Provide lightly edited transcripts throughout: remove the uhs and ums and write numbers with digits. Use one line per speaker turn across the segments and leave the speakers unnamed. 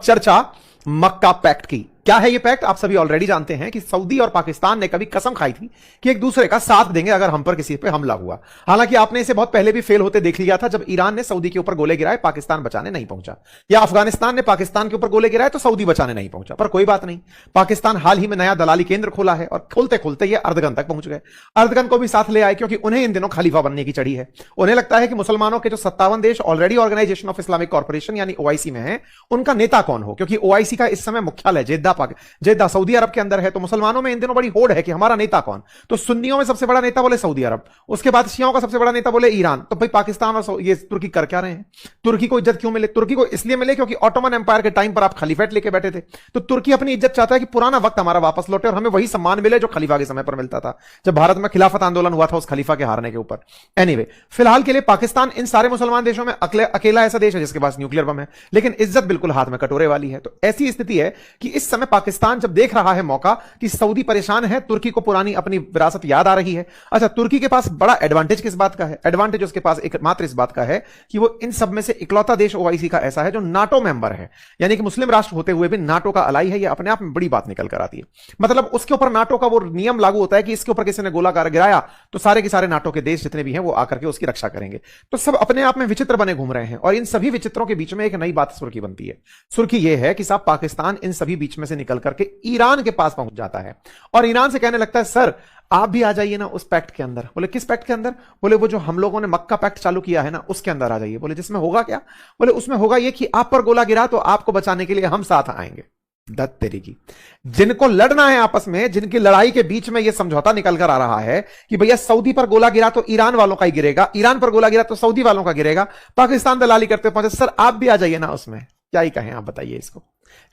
चर्चा मक्का पैक्ट की। क्या है ये पैक्ट? आप सभी ऑलरेडी जानते हैं कि सऊदी और पाकिस्तान ने कभी कसम खाई थी कि एक दूसरे का साथ देंगे अगर हम पर किसी पे हमला हुआ। हालांकि आपने इसे बहुत पहले भी फेल होते देख लिया था, जब ईरान ने सऊदी के ऊपर गोले गिराए, पाकिस्तान बचाने नहीं पहुंचा, या अफगानिस्तान ने पाकिस्तान के ऊपर गोले गिराए तो सऊदी बचाने नहीं पहुंचा। पर कोई बात नहीं, पाकिस्तान हाल ही में नया दलाली केंद्र खोला है और खोलते खोलते ये अर्दगन तक पहुंच गए। अर्दगन को भी साथ ले आए क्योंकि उन्हें इन दिनों खलीफा बनने की चढ़ी है। उन्हें लगता है कि मुसलमानों के जो 57 देश already Organisation of Islamic Corporation यानी ओआईसी में है, उनका नेता कौन हो, क्योंकि ओआईसी का इस समय मुख्यालय जेद्दा सऊदी अरब के अंदर है। तो मुसलमानों में इन दिनों बड़ी होड़ है कि हमारा नेता कौन। तो सुन्नियों में सबसे बड़ा नेता बोले सऊदी अरब, उसके बाद शियाओं का सबसे बड़ा नेता बोले ईरान। तो भाई पाकिस्तान और ये तुर्की कर क्या रहे हैं? तुर्की को इज्जत क्यों मिले? तुर्की को इसलिए मिले क्योंकि ऑटोमन एम्पायर के टाइम पर आप खलीफेट लेके बैठे थे। तो तुर्की अपनी इज्जत चाहता है कि पुराना वक्त हमारा वापस लौटे और हमें वही सम्मान मिले जो खलीफा के समय पर मिलता था, जब भारत में खिलाफत आंदोलन हुआ था उस खलीफा के हारने के ऊपर। एनीवे, फिलहाल के लिए पाकिस्तान इन सारे मुसलमान देशों में अकेला ऐसा देश है जिसके पास न्यूक्लियर बम है, लेकिन इज्जत बिल्कुल हाथ में कटोरे वाली है। तो ऐसी स्थिति है कि इस समय पाकिस्तान जब देख रहा है मौका कि सऊदी परेशान है, तुर्की को पुरानी अपनी विरासत याद आ रही है। अच्छा, तुर्की के पास बड़ा एडवांटेज किस बात का है? एडवांटेज उसके पास एकमात्र इस बात का है कि वो इन सब में से इकलौता देश ओआईसी का ऐसा है जो नाटो मेंबर है, यानी कि मुस्लिम राष्ट्र होते हुए भी नाटो का अलाई है। ये अपने आप में बड़ी बात निकल कर आती है। मतलब उसके ऊपर नाटो का वो नियम लागू होता है कि इसके ऊपर किसी ने गोला गिराया तो सारे के सारे नाटो के देश जितने भी हैं वो आकर के उसकी रक्षा करेंगे। तो सब अपने आप में विचित्र बने घूम रहे हैं और इन सभी विचित्रों के बीच में एक नई बात सुर्खी बनती है। सुर्खी यह है कि साहब पाकिस्तान इन सभी बीच में से निकल करके ईरान के पास पहुंच जाता है और ईरान से कहने लगता है, सर आप भी आ जाइए ना उस पैक्ट के अंदर। बोले किस पैक्ट के अंदर? बोले वो जो हम लोगों ने मक्का पैक्ट चालू किया है ना, उसके अंदर आ जाइए। बोले जिसमें होगा क्या? बोले उसमें होगा ये कि आप पर गोला गिरा तो आपको बचाने के लिए हम साथ आएंगे। दत्त तेरी की, जिनको लड़ना है आपस में, जिनकी लड़ाई के बीच में यह समझौता निकल कर आ रहा है कि भैया सऊदी पर गोला गिरा तो ईरान वालों का ही गिरेगा, ईरान पर गोला गिरा तो सऊदी वालों का गिरेगा, पाकिस्तान दलाली करते पहुंचे। सर आप भी आ जाइए ना उसमें। क्या ही कहें आप, बताइए इसको।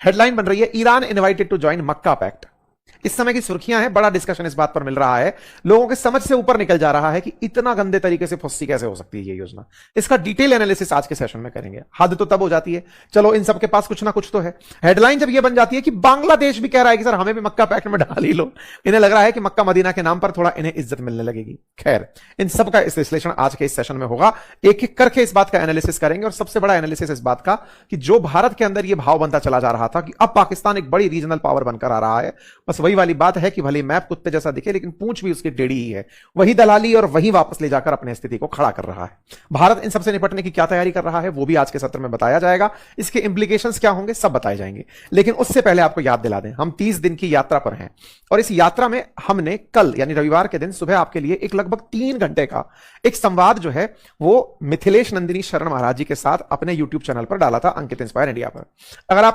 हेडलाइन बन रही है, Iran invited to join Mecca pact. इस समय की सुर्खियां हैं, बड़ा डिस्कशन इस बात पर मिल रहा है, लोगों के समझ से ऊपर निकल जा रहा है कि इतना गंदे तरीके से फुस्सी कैसे हो सकती है ये योजना। इसका डिटेल एनालिसिस आज के सेशन में करेंगे। हद तो तब हो जाती है, चलो इन सब के पास कुछ ना कुछ तो है। हेडलाइन जब ये बन जाती है कि बांग्लादेश भी कह रहा है कि सर हमें भी मक्का पैक्ट में डाल ही लो, इन्हें लग रहा है कि मक्का मदीना के नाम पर थोड़ा इन्हें इज्जत मिलने लगेगी। खैर, इन सब का इस विश्लेषण आज के इस सेशन में होगा, एक एक करके इस बात का एनालिसिस करेंगे। और सबसे बड़ा एनालिसिस इस बात का कि जो भारत के अंदर यह भाव बनता चला जा रहा था कि अब पाकिस्तान एक बड़ी रीजनल पावर बनकर आ रहा है, बस वही वाली बात है कि भले मैप कुत्ते जैसा दिखे लेकिन पूंछ भी उसकी टेढ़ी ही है। वही दलाली और वही वापस ले जाकर अपनी स्थिति को खड़ा कर रहा है। भारत इन सबसे निपटने की क्या तैयारी कर रहा है वो भी आज के सत्र में बताया जाएगा। इसके इंप्लीकेशंस क्या होंगे सब बताए जाएंगे। लेकिन उससे पहले आपको याद दिला दें, हम 30 दिन की यात्रा पर हैं और इस यात्रा में हमने कल यानी रविवार के दिन सुबह आपके लिए एक लगभग 3 घंटे का एक संवाद जो है वो मिथिलेश नंदिनी शरण महाराज जी के साथ अपने यूट्यूब चैनल पर डाला था, अंकित इंस्पायर इंडिया पर। अगर आपने